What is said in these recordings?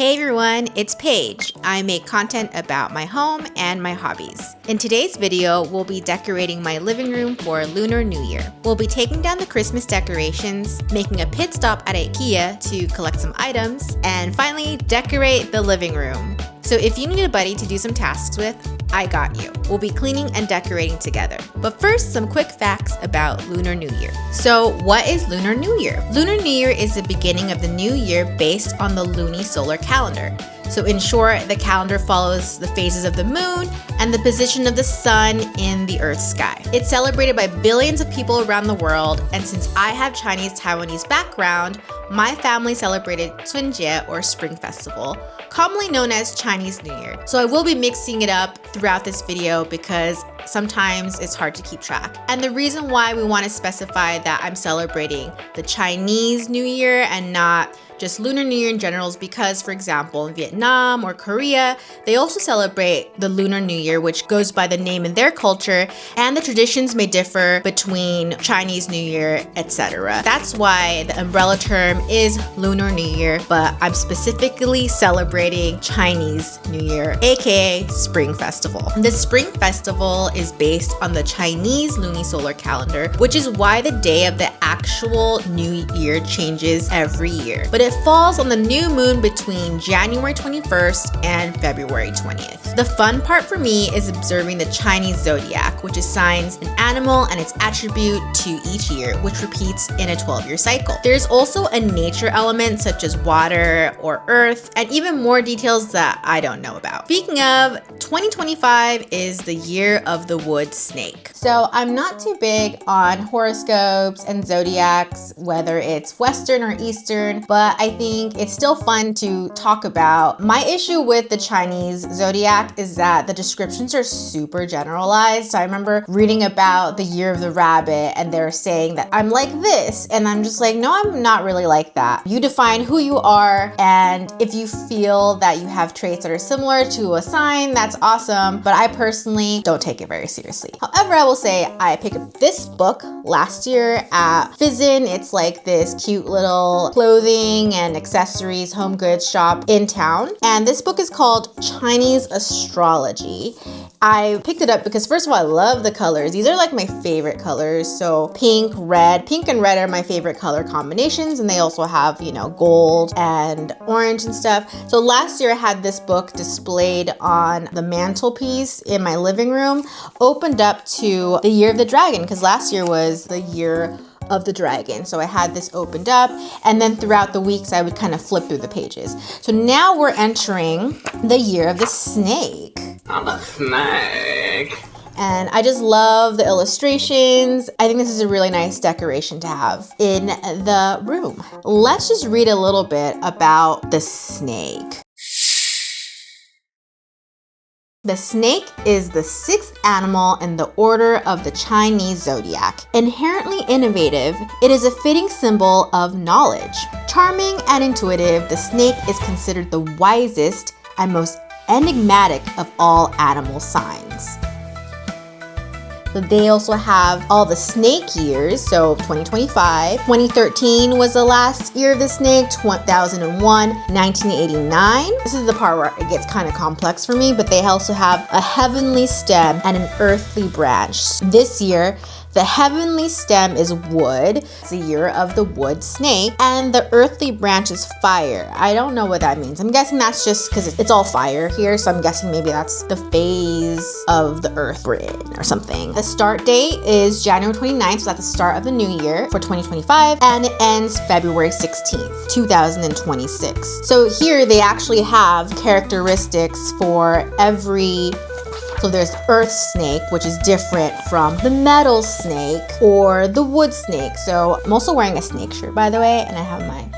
Hey everyone, it's Paige. I make content about my home and my hobbies. In today's video, we'll be decorating my living room for Lunar New Year. We'll be taking down the Christmas decorations, making a pit stop at IKEA to collect some items, and finally decorate the living room. So if you need a buddy to do some tasks with, I got you. We'll be cleaning and decorating together. But first, some quick facts about Lunar New Year. So what is Lunar New Year? Lunar New Year is the beginning of the new year based on the lunisolar calendar. So in short, the calendar follows the phases of the moon and the position of the sun in the Earth's sky. It's celebrated by billions of people around the world, and since I have Chinese-Taiwanese background, my family celebrated Cunjie, or Spring Festival, commonly known as Chinese New Year. So I will be mixing it up throughout this video because sometimes it's hard to keep track. And the reason why we want to specify that I'm celebrating the Chinese New Year and not just Lunar New Year in general is because, for example, in Vietnam or Korea, they also celebrate the Lunar New Year, which goes by the name in their culture, and the traditions may differ between Chinese New Year, etc. That's why the umbrella term is Lunar New Year, but I'm specifically celebrating Chinese New Year, aka Spring Festival. The Spring Festival is based on the Chinese lunisolar calendar, which is why the day of the actual New Year changes every year. But it falls on the new moon between January 21st and February 20th. The fun part for me is observing the Chinese zodiac, which assigns an animal and its attribute to each year, which repeats in a 12-year cycle. There's also a nature element such as water or earth, and even more details that I don't know about. Speaking of, 2025 is the year of the wood snake. So I'm not too big on horoscopes and zodiacs, whether it's Western or Eastern, but I think it's still fun to talk about. My issue with the Chinese zodiac is that the descriptions are super generalized. I remember reading about the year of the rabbit and they're saying that I'm like this, and I'm just like, no, I'm not really like that. You define who you are, and if you feel that you have traits that are similar to a sign, that's awesome, but I personally don't take it very seriously. However, I will say I picked up this book last year at Fizen. It's like this cute little clothing and accessories home goods shop in town, and this book is called Chinese Astrology. I picked it up because first of all, I love the colors. These are like my favorite colors. So pink and red are my favorite color combinations, and they also have, you know, gold and orange and stuff. So last year I had this book displayed on the mantelpiece in my living room, opened up to the Year of the Dragon, because last year was the year of the dragon. So I had this opened up, and then throughout the weeks I would kind of flip through the pages. So now we're entering the year of the snake. I'm a snake. And I just love the illustrations. I think this is a really nice decoration to have in the room. Let's just read a little bit about the snake. The snake is the sixth animal in the order of the Chinese zodiac. Inherently innovative, it is a fitting symbol of knowledge. Charming and intuitive, the snake is considered the wisest and most enigmatic of all animal signs. So they also have all the snake years, so 2025. 2013 was the last year of the snake, 2001, 1989. This is the part where it gets kind of complex for me, but they also have a heavenly stem and an earthly branch. This year, the heavenly stem is wood. It's the year of the wood snake. And the earthly branch is fire. I don't know what that means. I'm guessing that's just because it's all fire here. So I'm guessing maybe that's the phase of the earth we're in or something. The start date is January 29th. So that's the start of the new year for 2025. And it ends February 16th, 2026. So here they actually have characteristics for every. So there's earth snake, which is different from the metal snake or the wood snake. So I'm also wearing a snake shirt, by the way, and I have my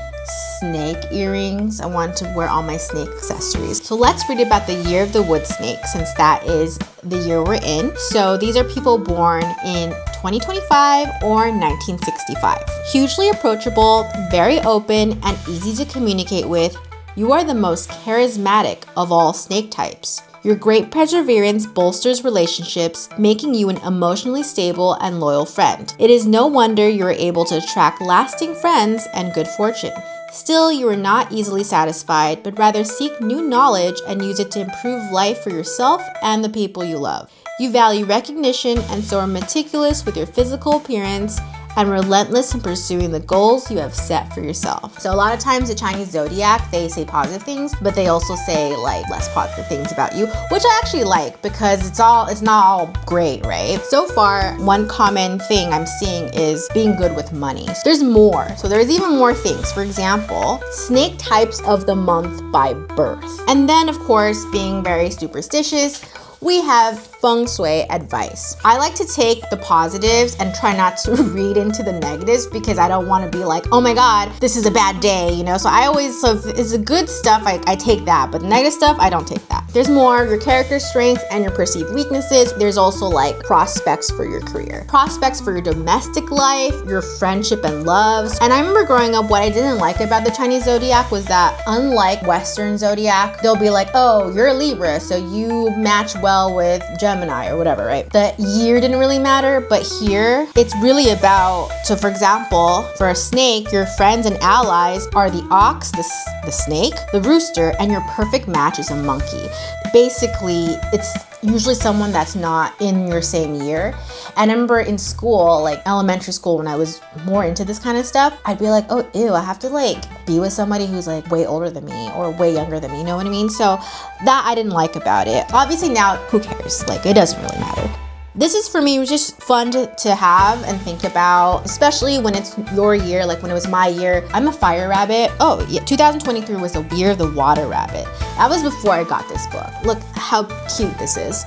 snake earrings. I want to wear all my snake accessories. So let's read about the year of the wood snake, since that is the year we're in. So these are people born in 2025 or 1965. Hugely approachable, very open, and easy to communicate with. You are the most charismatic of all snake types. Your great perseverance bolsters relationships, making you an emotionally stable and loyal friend. It is no wonder you are able to attract lasting friends and good fortune. Still, you are not easily satisfied, but rather seek new knowledge and use it to improve life for yourself and the people you love. You value recognition and so are meticulous with your physical appearance and relentless in pursuing the goals you have set for yourself. So a lot of times the Chinese zodiac, they say positive things, but they also say like less positive things about you, which I actually like because it's not all great, right? So far, one common thing I'm seeing is being good with money. So there's more. So there's even more things. For example, snake types of the month by birth. And then of course, being very superstitious, we have feng shui advice. I like to take the positives and try not to read into the negatives because I don't want to be like, oh my God, this is a bad day, you know? So if it's the good stuff, I take that, but the negative stuff, I don't take that. There's more, your character strengths and your perceived weaknesses. There's also like prospects for your career, prospects for your domestic life, your friendship and loves. And I remember growing up, what I didn't like about the Chinese zodiac was that unlike Western zodiac, they'll be like, oh, you're a Libra, so you match well with Gemini or whatever, right? The year didn't really matter, but here it's really about, so for example, for a snake, your friends and allies are the ox, the snake, the rooster, and your perfect match is a monkey. Basically, it's usually someone that's not in your same year. And I remember in school, like elementary school, when I was more into this kind of stuff, I'd be like, oh, ew, I have to like be with somebody who's like way older than me or way younger than me, you know what I mean? So that I didn't like about it. Obviously now, who cares? Like, it doesn't really matter. This is for me, it was just fun to have and think about, especially when it's your year, like when it was my year. I'm a fire rabbit. Oh yeah, 2023 was the year of the water rabbit. That was before I got this book. Look how cute this is.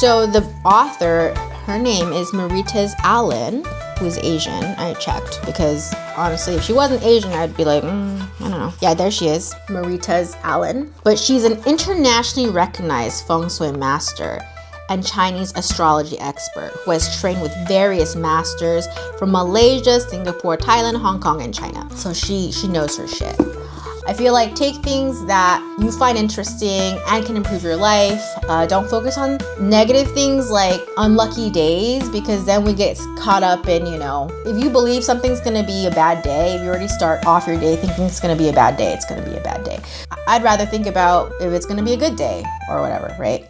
So the author, her name is Mauritius Allen, who's Asian. I checked because honestly, if she wasn't Asian, I'd be like, I don't know. Yeah, there she is, Mauritius Allen. But she's an internationally recognized feng shui master and Chinese astrology expert who has trained with various masters from Malaysia, Singapore, Thailand, Hong Kong, and China. So she knows her shit. I feel like take things that you find interesting and can improve your life. Don't focus on negative things like unlucky days because then we get caught up in, if you believe something's gonna be a bad day, if you already start off your day thinking it's gonna be a bad day, it's gonna be a bad day. I'd rather think about if it's gonna be a good day or whatever, right?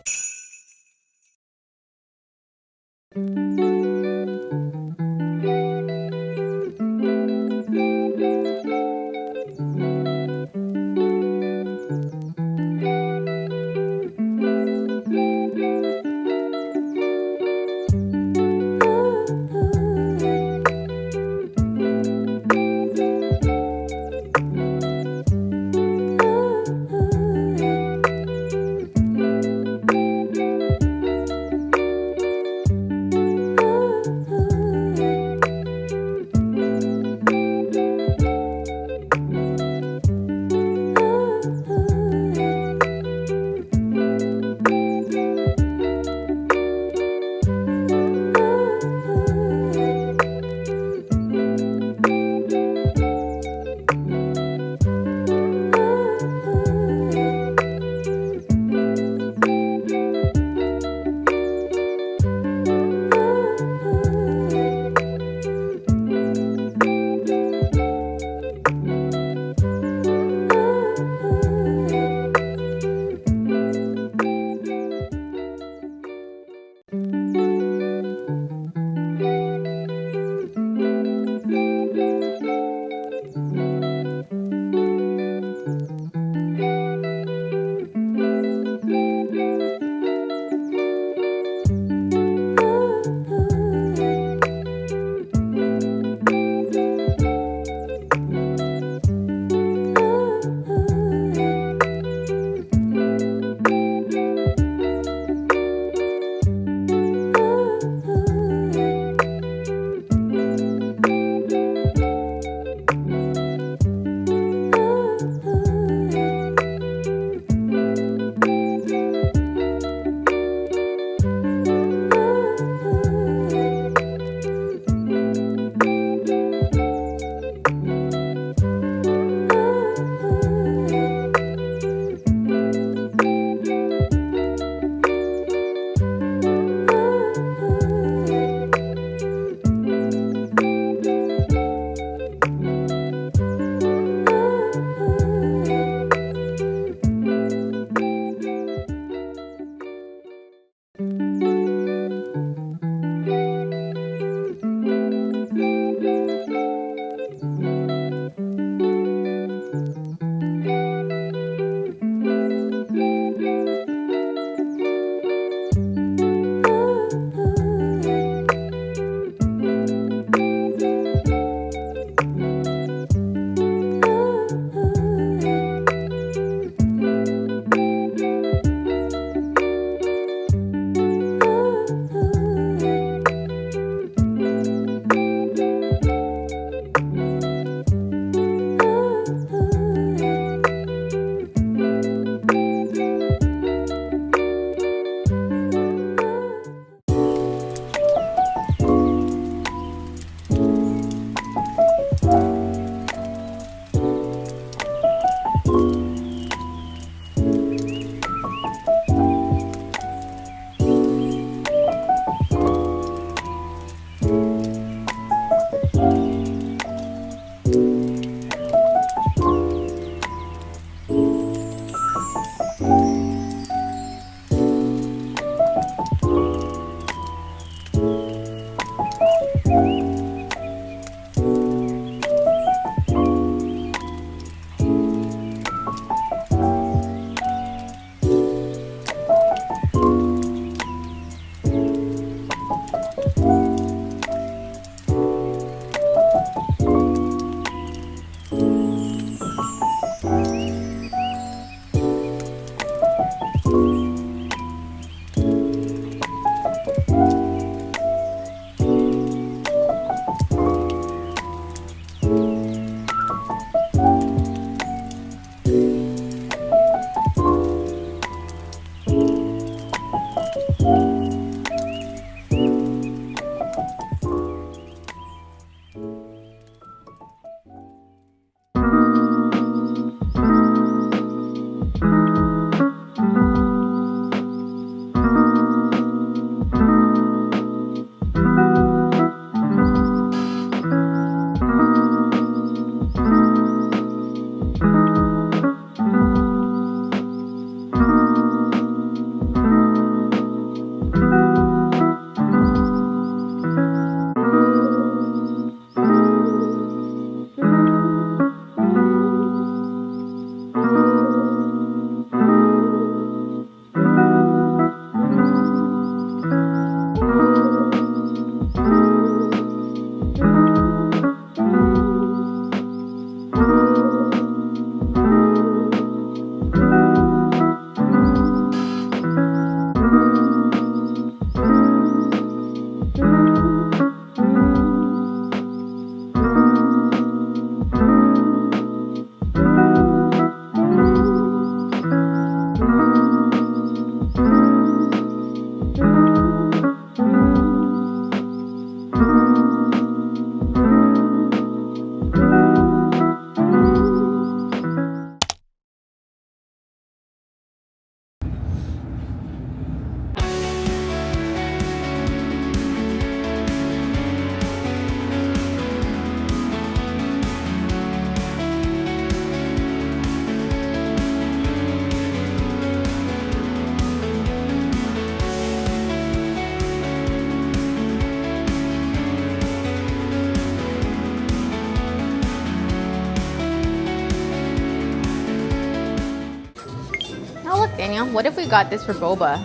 Oh look, Daniel, what if we got this for Boba?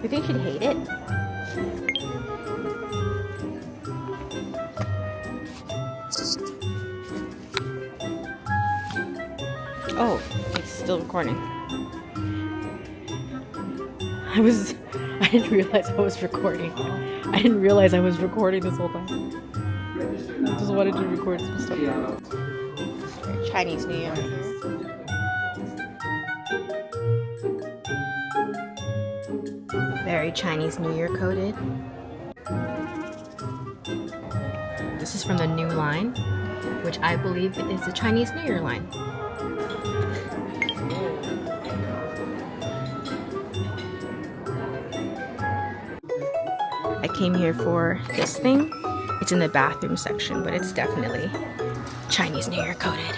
You think she'd hate it? Oh, it's still recording. I didn't realize I was recording. I didn't realize I was recording this whole time. I just wanted to record some stuff. Chinese New Year. Very Chinese New Year coded. This is from the new line, which I believe is the Chinese New Year line. I came here for this thing. It's in the bathroom section, but it's definitely Chinese New Year coded.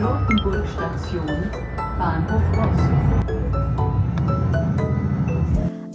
Rothenburg-Station, Bahnhof Ost.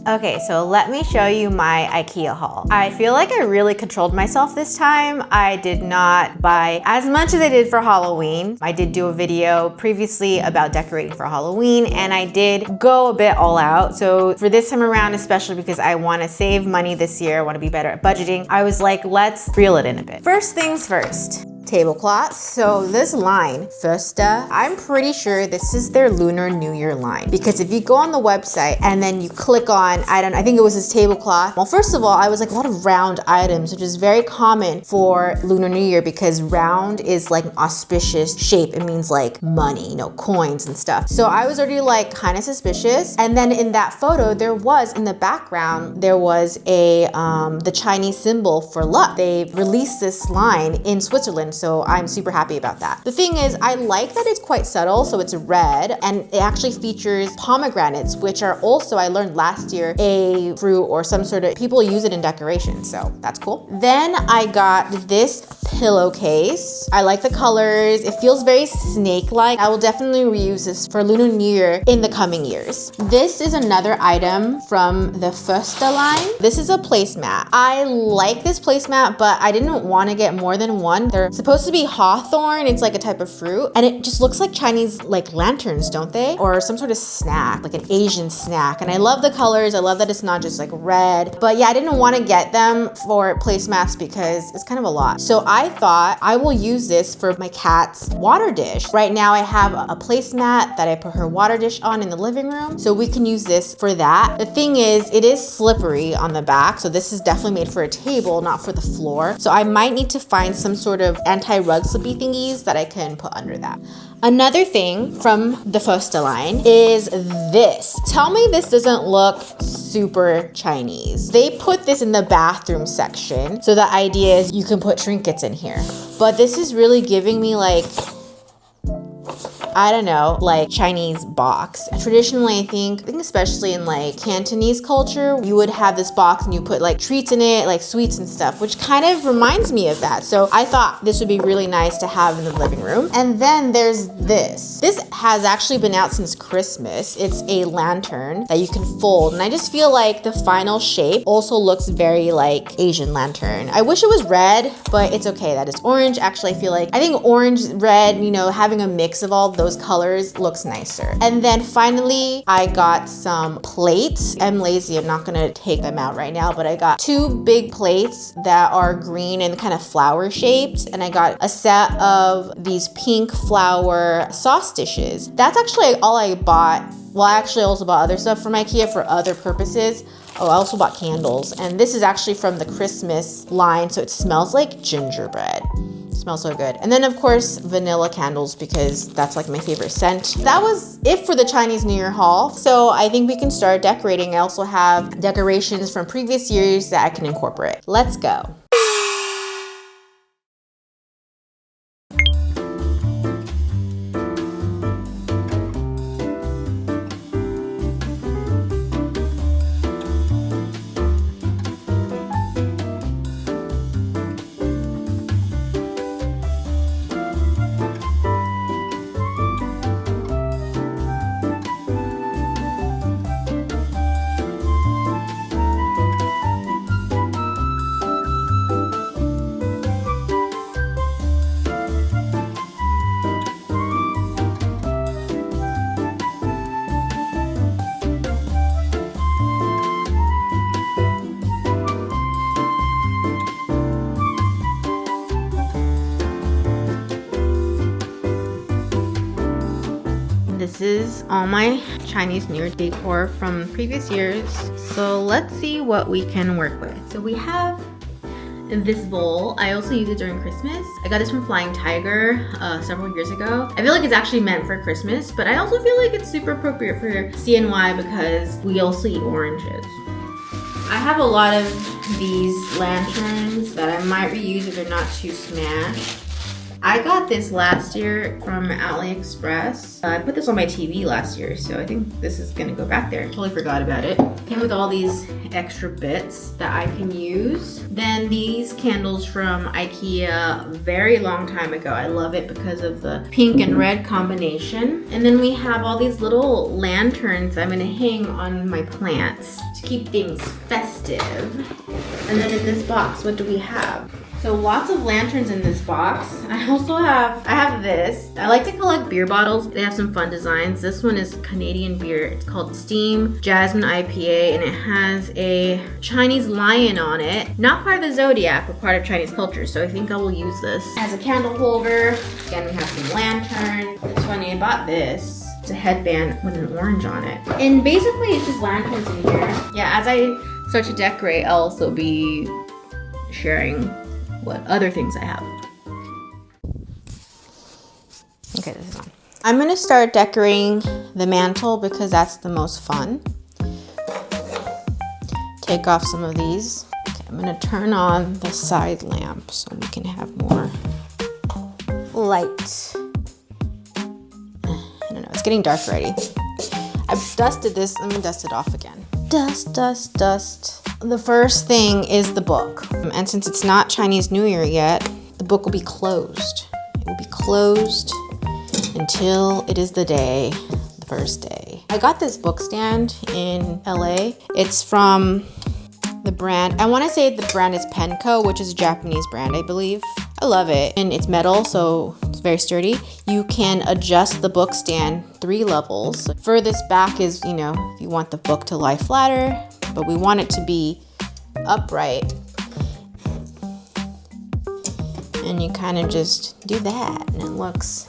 Okay, so let me show you my IKEA haul. I feel like I really controlled myself this time. I did not buy as much as I did for Halloween. I did do a video previously about decorating for Halloween, and I did go a bit all out. So for this time around, especially because I want to save money this year, I want to be better at budgeting, I was like, let's reel it in a bit. First things first. Tablecloth. So this line, Förster, I'm pretty sure this is their Lunar New Year line, because if you go on the website and then you click on, I think it was this tablecloth. Well, first of all, I was like a lot of round items, which is very common for Lunar New Year because round is like an auspicious shape. It means like money, you know, coins and stuff. So I was already like kind of suspicious. And then in that photo, there was in the background, there was the Chinese symbol for luck. They released this line in Switzerland. So I'm super happy about that. The thing is, I like that it's quite subtle, so it's red, and it actually features pomegranates, which are also, I learned last year, a fruit or some sort of, people use it in decoration, so that's cool. Then I got this pillowcase. I like the colors. It feels very snake-like. I will definitely reuse this for Lunar New Year in the coming years. This is another item from the Förster line. This is a placemat. I like this placemat, but I didn't want to get more than one. They're supposed to be hawthorn. It's like a type of fruit, and it just looks like Chinese like lanterns, don't they? Or some sort of snack, like an Asian snack. And I love the colors. I love that it's not just like red. But yeah, I didn't want to get them for placemats because it's kind of a lot. So I thought I will use this for my cat's water dish. Right now I have a placemat that I put her water dish on in the living room, so we can use this for that. The thing is, it is slippery on the back, so this is definitely made for a table, not for the floor. So I might need to find some sort of anti-rug slippy thingies that I can put under that. Another thing from the Förster line is this. Tell me this doesn't look super Chinese. They put this in the bathroom section, so the idea is you can put trinkets in here. But this is really giving me like, I don't know, like Chinese box. Traditionally, I think especially in like Cantonese culture, you would have this box and you put like treats in it, like sweets and stuff, which kind of reminds me of that. So I thought this would be really nice to have in the living room. And then there's this. This has actually been out since Christmas. It's a lantern that you can fold. And I just feel like the final shape also looks very like Asian lantern. I wish it was red, but it's okay that it's orange. Actually, I think orange, red, you know, having a mix of all those colors looks nicer. And then finally, I got some plates. I'm lazy, I'm not gonna take them out right now, but I got 2 big plates that are green and kind of flower shaped. And I got a set of these pink flower sauce dishes. That's actually all I bought. Well, I actually also bought other stuff from IKEA for other purposes. Oh, I also bought candles. And this is actually from the Christmas line, so it smells like gingerbread. Smells so good. And then of course, vanilla candles, because that's like my favorite scent. That was it for the Chinese New Year haul. So I think we can start decorating. I also have decorations from previous years that I can incorporate. Let's go. This is all my Chinese New Year decor from previous years. So let's see what we can work with. So we have this bowl. I also use it during Christmas. I got this from Flying Tiger several years ago. I feel like it's actually meant for Christmas, but I also feel like it's super appropriate for CNY because we also eat oranges. I have a lot of these lanterns that I might reuse if they're not too smashed. I got this last year from AliExpress. I put this on my TV last year, so I think this is gonna go back there. Totally forgot about it. Came with all these extra bits that I can use. Then these candles from IKEA very long time ago. I love it because of the pink and red combination. And then we have all these little lanterns I'm gonna hang on my plants to keep things festive. And then in this box, what do we have? So lots of lanterns in this box. I have this. I like to collect beer bottles. They have some fun designs. This one is Canadian beer. It's called Steam Jasmine IPA, and it has a Chinese lion on it. Not part of the zodiac, but part of Chinese culture. So I think I will use this as a candle holder. Again, we have some lanterns. It's funny, I bought this. It's a headband with an orange on it. And basically it's just lanterns in here. Yeah, as I start to decorate, I'll also be sharing what other things I have. Okay, this is on. I'm gonna start decorating the mantle because that's the most fun. Take off some of these. Okay, I'm gonna turn on the side lamp so we can have more light. I don't know, it's getting dark already. I've dusted this, let me dust it off again. Dust, dust, dust. The first thing is the book. And since it's not Chinese New Year yet, the book will be closed. It will be closed until it is the first day. I got this book stand in LA. It's from the brand, I wanna say the brand is Penco, which is a Japanese brand, I believe. I love it. And it's metal, so it's very sturdy. You can adjust the book stand 3 levels. Furthest back is, you know, if you want the book to lie flatter, but we want it to be upright. And you kind of just do that and it looks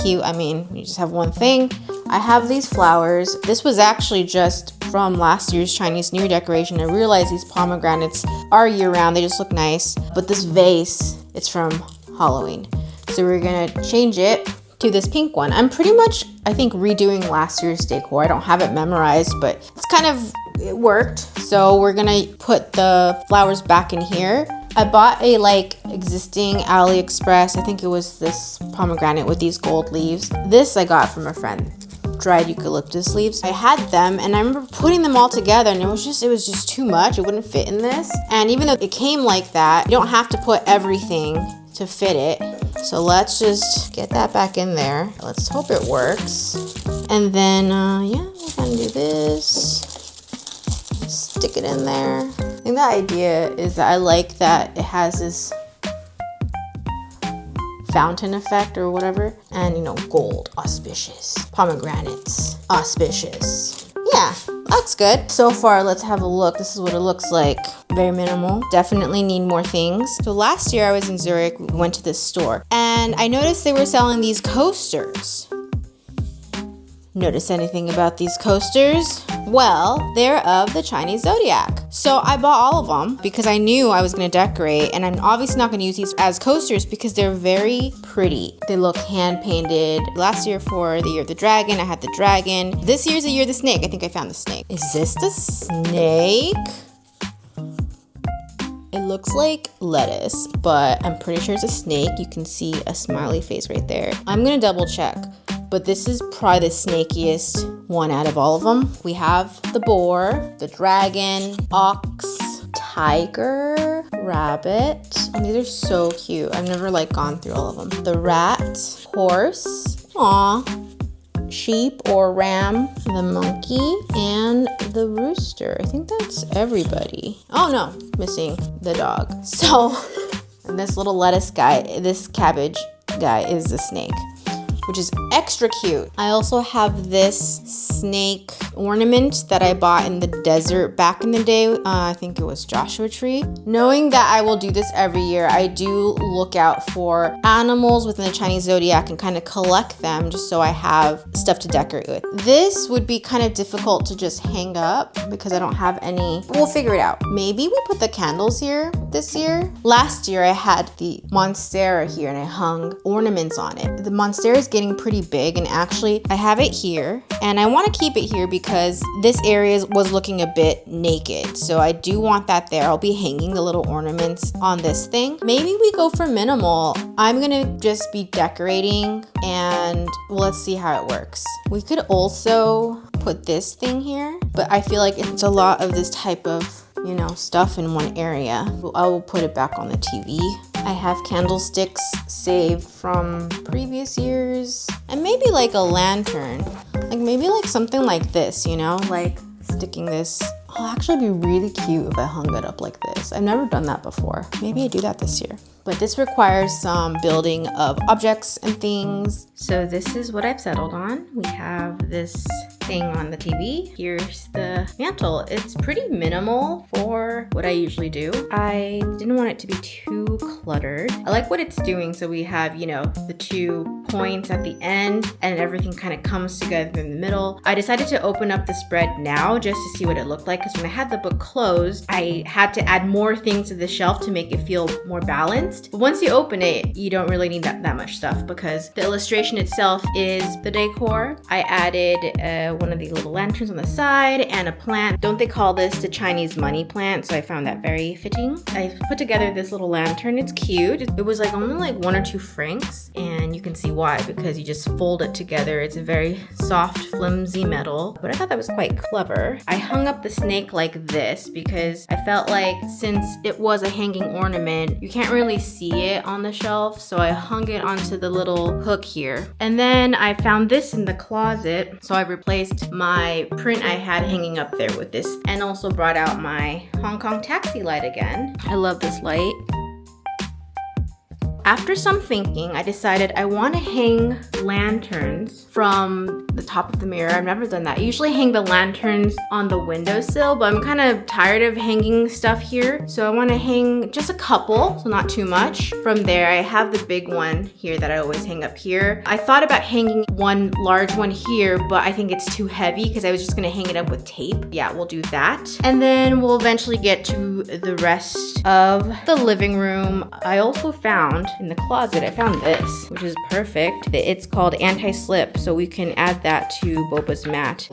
cute. I mean, you just have one thing. I have these flowers. This was actually just from last year's Chinese New Year decoration. I realized these pomegranates are year round. They just look nice. But this vase, it's from Halloween. So we're gonna change it to this pink one. I'm pretty much, I think, redoing last year's decor. I don't have it memorized, but it worked. So we're gonna put the flowers back in here. I bought a existing AliExpress. I think it was this pomegranate with these gold leaves. This I got from a friend. Dried eucalyptus leaves. I had them and I remember putting them all together and it was just too much. It wouldn't fit in this. And even though it came like that, you don't have to put everything to fit it. So let's just get that back in there. Let's hope it works. And then, yeah, we're gonna do this. Stick it in there. I think the idea is that I like that it has this fountain effect or whatever. And, you know, gold, auspicious. Pomegranates, auspicious. Yeah, that's good. So far, let's have a look. This is what it looks like. Very minimal. Definitely need more things. So last year I was in Zurich, we went to this store and I noticed they were selling these coasters. Notice anything about these coasters? Well, they're of the Chinese zodiac. So I bought all of them because I knew I was gonna decorate and I'm obviously not gonna use these as coasters because they're very pretty. They look hand painted. Last year for the year of the dragon, I had the dragon. This year's the year of the snake. I think I found the snake. Is this the snake? It looks like lettuce, but I'm pretty sure it's a snake. You can see a smiley face right there. I'm gonna double check. But this is probably the snakiest one out of all of them. We have the boar, the dragon, ox, tiger, rabbit. And these are so cute. I've never gone through all of them. The rat, horse, aw, sheep or ram, the monkey, and the rooster. I think that's everybody. Oh no, missing the dog. So, and this little lettuce guy, this cabbage guy is the snake, which is extra cute. I also have this snake ornament that I bought in the desert back in the day. I think it was Joshua Tree. Knowing that I will do this every year, I do look out for animals within the Chinese zodiac and kind of collect them just so I have stuff to decorate with. This would be kind of difficult to just hang up because I don't have any. We'll figure it out. Maybe we put the candles here this year. Last year I had the Monstera here and I hung ornaments on it. The Monstera is getting pretty big, and actually I have it here and I want to keep it here because this area was looking a bit naked. So I do want that there. I'll be hanging the little ornaments on this thing. Maybe we go for minimal. I'm gonna just be decorating and let's see how it works. We could also put this thing here, but I feel like it's a lot of this type of stuff in one area. I will put it back on the TV. I have candlesticks saved from previous years, and maybe like a lantern, maybe something like this, like sticking this. It'll actually be really cute if I hung it up like this. I've never done that before. Maybe I do that this year. But this requires some building of objects and things. So this is what I've settled on. We have this thing on the TV. Here's the mantle. It's pretty minimal for what I usually do. I didn't want it to be too cluttered. I like what it's doing. So we have, the 2 points at the end and everything kind of comes together in the middle. I decided to open up the spread now just to see what it looked like, because when I had the book closed, I had to add more things to the shelf to make it feel more balanced. But once you open it, you don't really need that much stuff because the illustration itself is the decor. I added one of the little lanterns on the side and a plant. Don't they call this the Chinese money plant? So I found that very fitting. I put together this little lantern. It's cute. It was only 1 or 2 francs, and you can see why, because you just fold it together. It's a very soft, flimsy metal, but I thought that was quite clever. I hung up the snake like this because I felt like since it was a hanging ornament, you can't really see it on the shelf, so I hung it onto the little hook here. And then I found this in the closet, so I replaced my print I had hanging up there with this, and also brought out my Hong Kong taxi light again. I love this light. After some thinking, I decided I want to hang lanterns from the top of the mirror. I've never done that. I usually hang the lanterns on the windowsill, but I'm kind of tired of hanging stuff here. So I want to hang just a couple, so not too much. From there, I have the big one here that I always hang up here. I thought about hanging one large one here, but I think it's too heavy because I was just going to hang it up with tape. Yeah, we'll do that. And then we'll eventually get to the rest of the living room. I also found in the closet, I found this, which is perfect. It's called anti-slip, so we can add that to Boba's mat.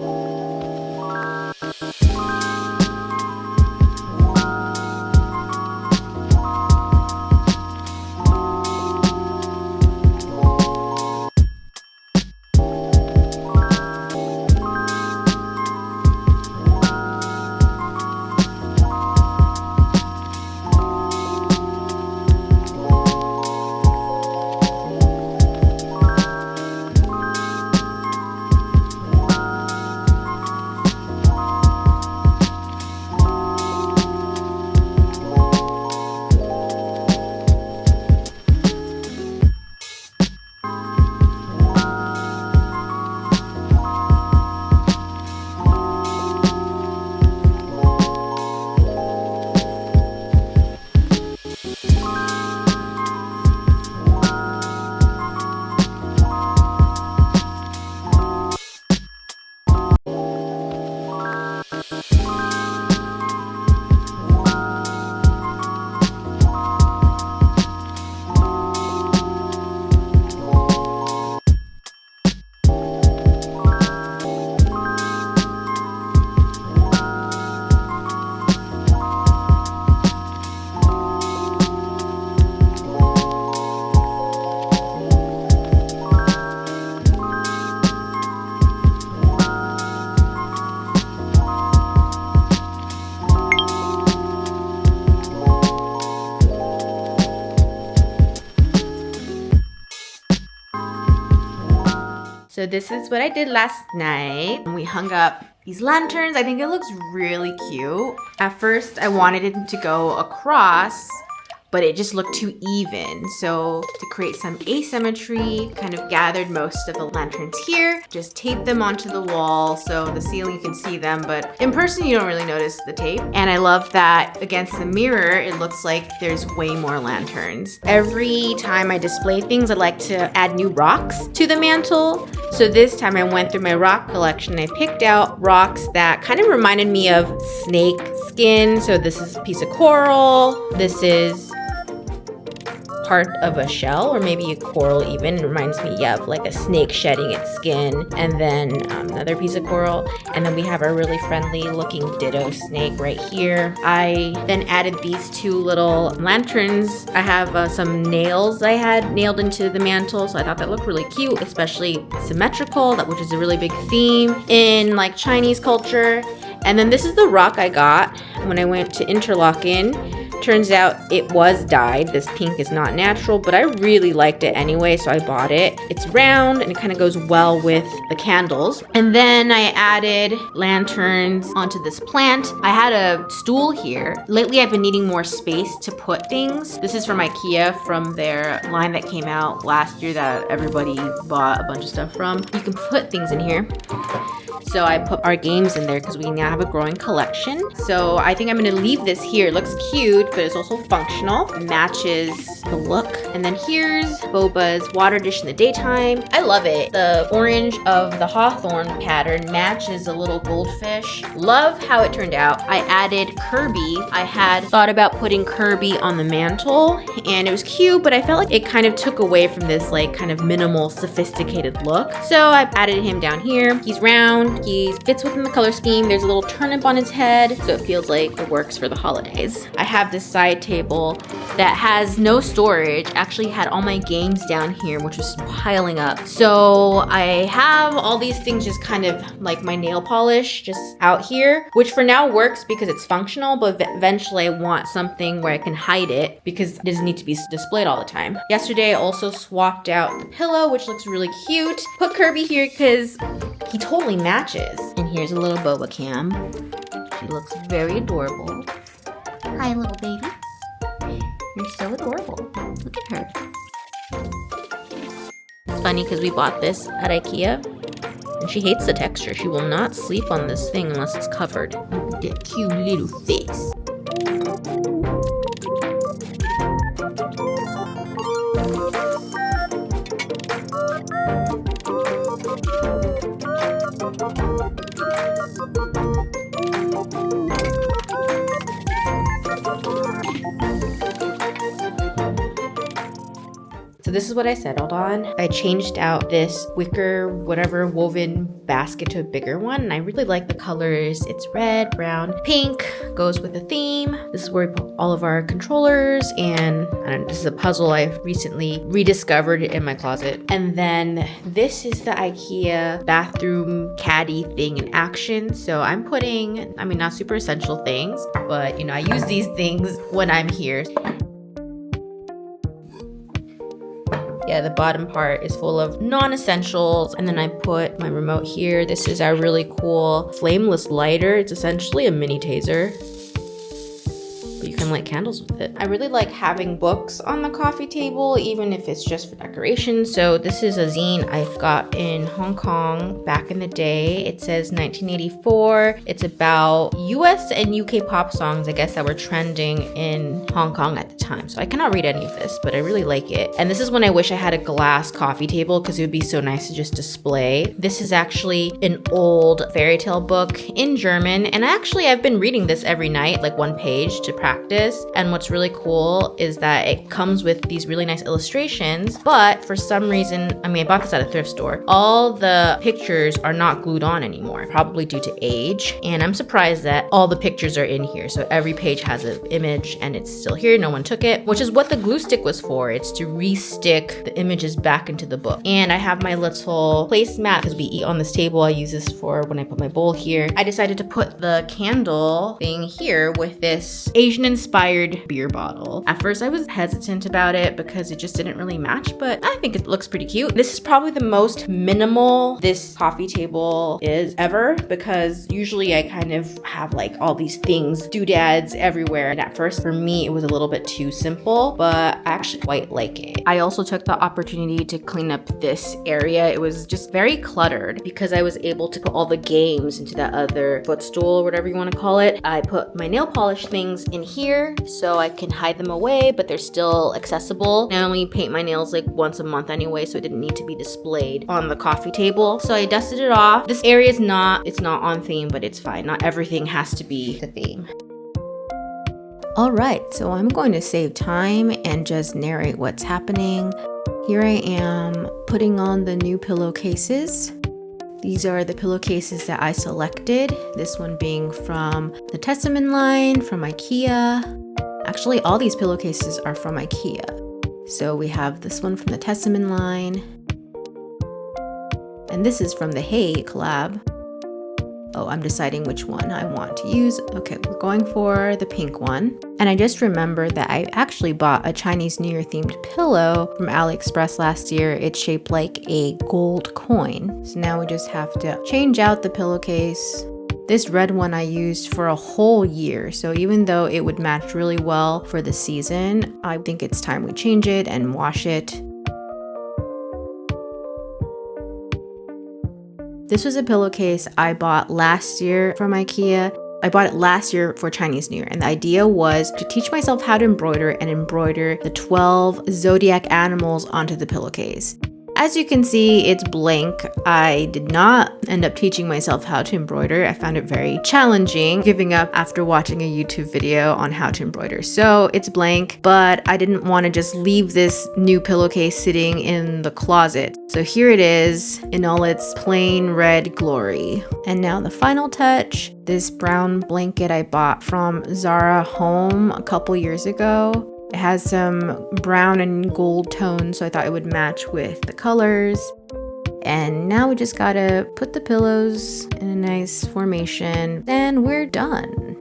So this is what I did last night. We hung up these lanterns. I think it looks really cute. At first I wanted it to go across, but it just looked too even. So to create some asymmetry, kind of gathered most of the lanterns here, just taped them onto the wall. So the ceiling, you can see them, but in person, you don't really notice the tape. And I love that against the mirror, it looks like there's way more lanterns. Every time I display things, I like to add new rocks to the mantle. So this time I went through my rock collection. I picked out rocks that kind of reminded me of snake skin. So this is a piece of coral. This is part of a shell, or maybe a coral even. It reminds me of like a snake shedding its skin. And then another piece of coral. And then we have our really friendly looking ditto snake right here. I then added these two little lanterns. I have some nails I had nailed into the mantle, so I thought that looked really cute, especially symmetrical, which is a really big theme in like Chinese culture. And then this is the rock I got when I went to Interlaken. Turns out it was dyed. This pink is not natural, but I really liked it anyway, so I bought it. It's round and it kind of goes well with the candles. And then I added lanterns onto this plant. I had a stool here. Lately, I've been needing more space to put things. This is from IKEA, from their line that came out last year that everybody bought a bunch of stuff from. You can put things in here. So I put our games in there because we now have a growing collection. So I think I'm going to leave this here. It looks cute, but it's also functional. It matches the look. And then here's Boba's water dish in the daytime. I love it. The orange of the hawthorn pattern matches a little goldfish. Love how it turned out. I added Kirby. I had thought about putting Kirby on the mantle, and it was cute, but I felt like it kind of took away from this like kind of minimal, sophisticated look. So I added him down here. He's round. He fits within the color scheme. There's a little turnip on his head, so it feels like it works for the holidays. I have this side table that has no storage. Actually had all my games down here, which was piling up. So I have all these things just kind of like my nail polish just out here, which for now works because it's functional, but eventually I want something where I can hide it because it doesn't need to be displayed all the time. Yesterday I also swapped out the pillow, which looks really cute. Put Kirby here because he totally matches. And here's a little boba cam. She looks very adorable. Hi, little baby. You're so adorable. Look at her. It's funny because we bought this at IKEA and she hates the texture. She will not sleep on this thing unless it's covered. That cute little face. So this is what I settled on. I changed out this wicker, whatever, woven basket to a bigger one. And I really like the colors. It's red, brown, pink, goes with the theme. This is where we put all of our controllers. And I don't know, this is a puzzle I've recently rediscovered in my closet. And then this is the IKEA bathroom caddy thing in action. So I'm putting, I mean, not super essential things, but you know, I use these things when I'm here. Yeah, the bottom part is full of non-essentials. And then I put my remote here. This is our really cool flameless lighter. It's essentially a mini taser, but you can light candles with it. I really like having books on the coffee table, even if it's just for decoration. So this is a zine I got in Hong Kong back in the day. It says 1984. It's about US and UK pop songs, I guess, that were trending in Hong Kong at the time. So I cannot read any of this, but I really like it. And this is when I wish I had a glass coffee table because it would be so nice to just display. This is actually an old fairy tale book in German. And I've been reading this every night, like one page to practice. And what's really cool is that it comes with these really nice illustrations, but for some reason, I mean, I bought this at a thrift store. All the pictures are not glued on anymore, probably due to age. And I'm surprised that all the pictures are in here. So every page has an image and it's still here. No one took it, which is what the glue stick was for. It's to re-stick the images back into the book. And I have my little placemat because we eat on this table. I use this for when I put my bowl here. I decided to put the candle thing here with this Asian inspired beer bottle. At first I was hesitant about it because it just didn't really match, but I think it looks pretty cute. This is probably the most minimal this coffee table is ever, because usually I kind of have like all these things, doodads everywhere. And at first for me, it was a little bit too simple, but I actually quite like it. I also took the opportunity to clean up this area. It was just very cluttered because I was able to put all the games into that other footstool or whatever you want to call it. I put my nail polish things in here so I can hide them away, but they're still accessible. I only paint my nails like once a month anyway, so it didn't need to be displayed on the coffee table. So I dusted it off. This area is not on theme, but it's fine. Not everything has to be the theme. All right, so I'm going to save time and just narrate what's happening. Here I am putting on the new pillowcases. These are the pillowcases that I selected. This one being from the Tesseman line from IKEA. Actually, all these pillowcases are from IKEA. So we have this one from the Tesseman line. And this is from the Hey collab. Oh, I'm deciding which one I want to use. Okay, we're going for the pink one. And I just remembered that I actually bought a Chinese New Year themed pillow from AliExpress last year. It's shaped like a gold coin. So now we just have to change out the pillowcase. This red one I used for a whole year. So even though it would match really well for the season, I think it's time we change it and wash it. This was a pillowcase I bought last year from IKEA. I bought it last year for Chinese New Year, and the idea was to teach myself how to embroider and embroider the 12 zodiac animals onto the pillowcase. As you can see, it's blank. I did not end up teaching myself how to embroider. I found it very challenging, giving up after watching a YouTube video on how to embroider. So it's blank, but I didn't want to just leave this new pillowcase sitting in the closet. So here it is in all its plain red glory. And now the final touch, this brown blanket I bought from Zara Home a couple years ago. It has some brown and gold tones, so I thought it would match with the colors. And now we just gotta put the pillows in a nice formation, then we're done.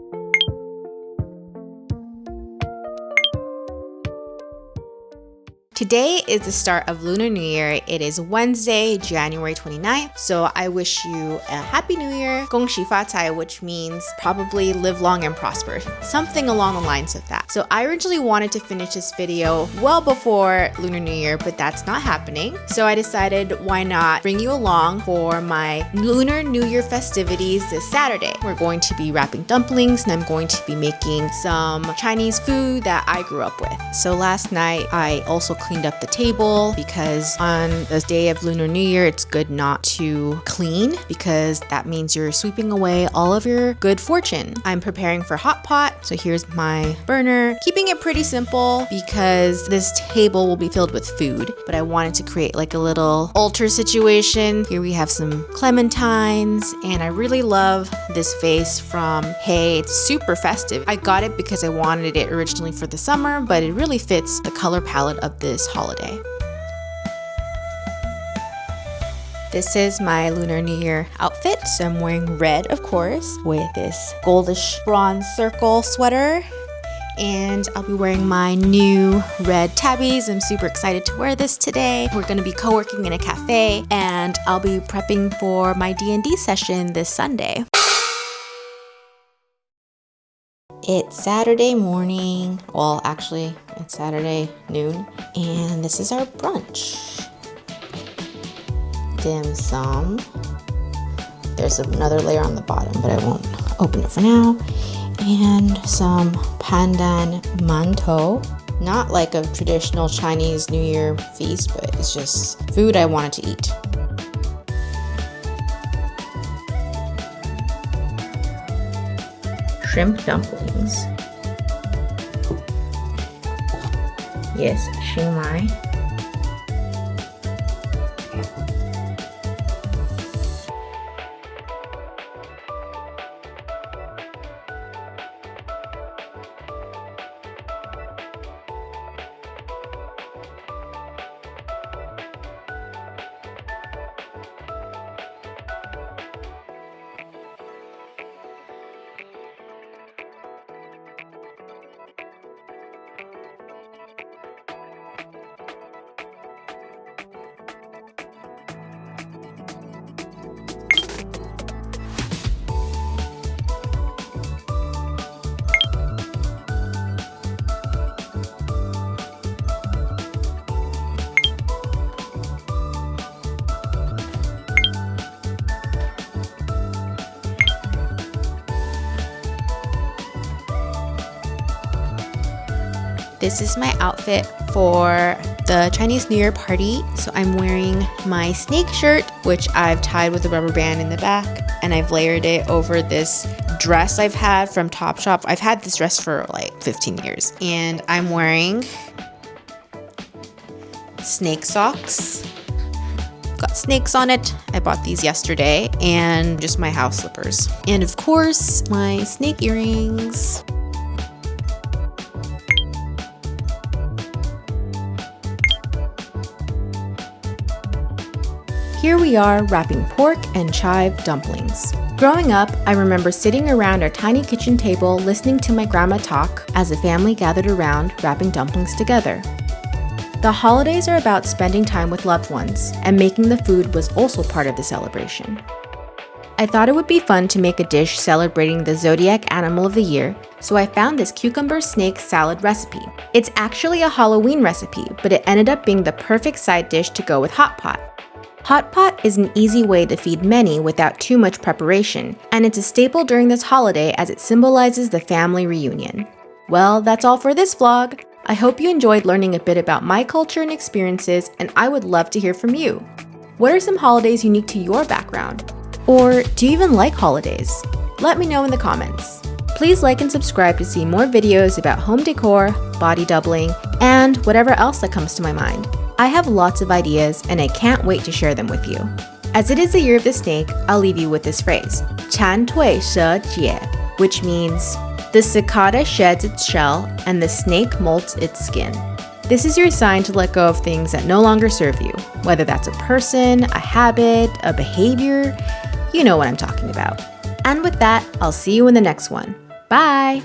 Today is the start of Lunar New Year. It is Wednesday, January 29th. So I wish you a Happy New Year, 恭喜发财, which means probably live long and prosper. Something along the lines of that. So I originally wanted to finish this video well before Lunar New Year, but that's not happening. So I decided why not bring you along for my Lunar New Year festivities this Saturday. We're going to be wrapping dumplings and I'm going to be making some Chinese food that I grew up with. So last night I also cleaned up the table because on the day of Lunar New Year, it's good not to clean because that means you're sweeping away all of your good fortune. I'm preparing for hot pot. So here's my burner, keeping it pretty simple because this table will be filled with food, but I wanted to create like a little altar situation. Here we have some clementines and I really love this vase from Hey. It's super festive. I got it because I wanted it originally for the summer, but it really fits the color palette of this holiday. This is my Lunar New Year outfit. So I'm wearing red, of course, with this goldish bronze circle sweater. And I'll be wearing my new red tabbies. I'm super excited to wear this today. We're going to be co-working in a cafe and I'll be prepping for my D&D session this Sunday. It's Saturday morning, well actually it's Saturday noon, and this is our brunch. Dim sum. There's another layer on the bottom, but I won't open it for now. And some pandan mantou. Not like a traditional Chinese New Year feast, but it's just food I wanted to eat. Shrimp dumplings. Yes, shumai. This is my outfit for the Chinese New Year party. So I'm wearing my snake shirt, which I've tied with a rubber band in the back, and I've layered it over this dress I've had from Topshop. I've had this dress for like 15 years. And I'm wearing snake socks. Got snakes on it. I bought these yesterday, and just my house slippers. And of course, my snake earrings. Here we are wrapping pork and chive dumplings. Growing up, I remember sitting around our tiny kitchen table listening to my grandma talk as the family gathered around wrapping dumplings together. The holidays are about spending time with loved ones, and making the food was also part of the celebration. I thought it would be fun to make a dish celebrating the zodiac animal of the year, so I found this cucumber snake salad recipe. It's actually a Halloween recipe, but it ended up being the perfect side dish to go with hot pot. Hot pot is an easy way to feed many without too much preparation, and it's a staple during this holiday as it symbolizes the family reunion. Well, that's all for this vlog. I hope you enjoyed learning a bit about my culture and experiences, and I would love to hear from you. What are some holidays unique to your background? Or do you even like holidays? Let me know in the comments. Please like and subscribe to see more videos about home decor, body doubling, and whatever else that comes to my mind. I have lots of ideas, and I can't wait to share them with you. As it is the year of the snake, I'll leave you with this phrase, 蝉蜕蛇节, which means the cicada sheds its shell and the snake molts its skin. This is your sign to let go of things that no longer serve you, whether that's a person, a habit, a behavior. You know what I'm talking about. And with that, I'll see you in the next one. Bye!